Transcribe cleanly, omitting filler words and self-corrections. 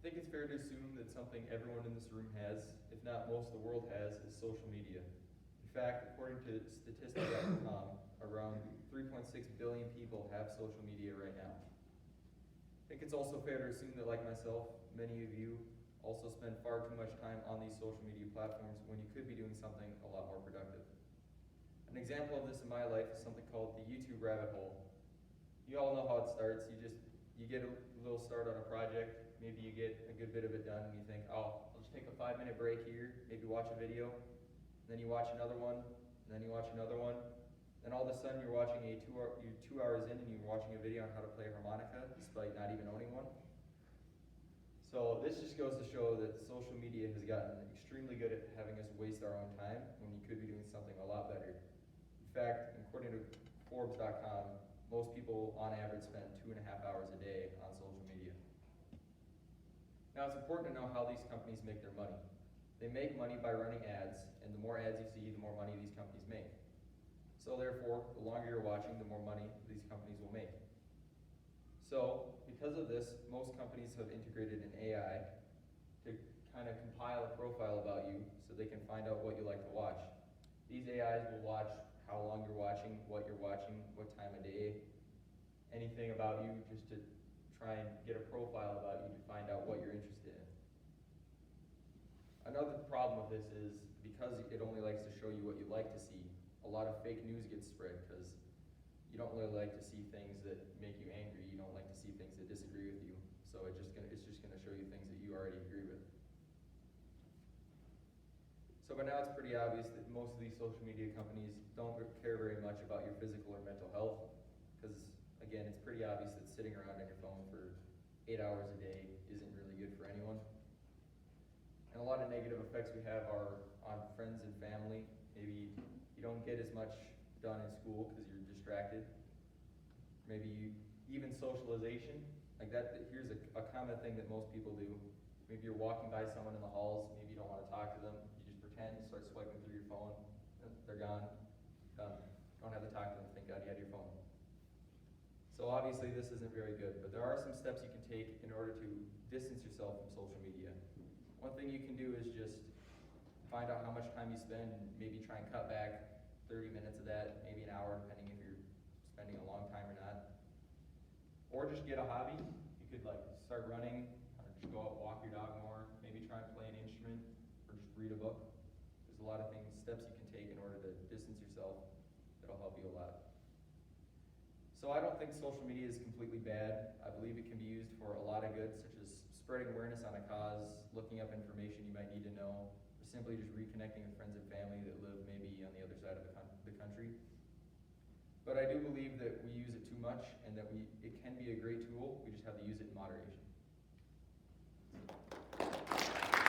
I think it's fair to assume that something everyone in this room has, if not most of the world has, is social media. In fact, according to Statista.com, around 3.6 billion people have social media right now. I think it's also fair to assume that, like myself, many of you also spend far too much time on these social media platforms when you could be doing something a lot more productive. An example of this in my life is something called the YouTube rabbit hole. You all know how it starts. You get a little start on a project, maybe you get a good bit of it done, and you think, oh, I'll just take a 5-minute break here, maybe watch a video, and then you watch another one, and then you watch another one. Then all of a sudden you're watching you're 2 hours in and you're watching a video on how to play a harmonica, despite not even owning one. So this just goes to show that social media has gotten extremely good at having us waste our own time when you could be doing something a lot better. In fact, according to Forbes.com, most people on average spend 2.5 hours a day on social media. Now it's important to know how these companies make their money. They make money by running ads, and the more ads you see, the more money these companies make. So therefore, the longer you're watching, the more money these companies will make. So because of this, most companies have integrated an AI to kind of compile a profile about you so they can find out what you like to watch. These AIs will watch how long you're watching, what time of day, anything about you, just to try and get a profile about you to find out what you're interested in. Another problem with this is because it only likes to show you what you like to see, a lot of fake news gets spread because you don't really like to see things that make you angry. You don't like to see things that disagree with you. So it's just gonna show you things that you already agree with. So by now it's pretty obvious that most of these social media companies don't care very much about your physical or mental health, because again, it's pretty obvious that sitting around on your phone for 8 hours a day isn't really good for anyone. And a lot of negative effects we have are on friends and family. Maybe you don't get as much done in school because you're distracted. Maybe even socialization, like that. Here's a common thing that most people do. Maybe you're walking by someone in the halls, maybe you don't want to talk to them, you just pretend, start swiping through your phone, they're gone, done. Don't have to talk to them, thank God you had your phone. So obviously this isn't very good, but there are some steps you can take in order to distance yourself from social media. One thing you can do is just find out how much time you spend and maybe try and cut back 30 minutes of that, maybe an hour, depending if you're spending a long time or not. Or just get a hobby. You could like start running, or just go out and walk your dog more, maybe try and play an instrument, or just read a book. There's a lot of steps you can take in order to distance yourself that'll help you a lot. So I don't think social media is completely bad. I believe it can be used for a lot of good, such as spreading awareness on a cause, looking up information you might need to know, or simply just reconnecting with friends and family that live maybe on the other side of the country. But I do believe that we use it too much and that it can be a great tool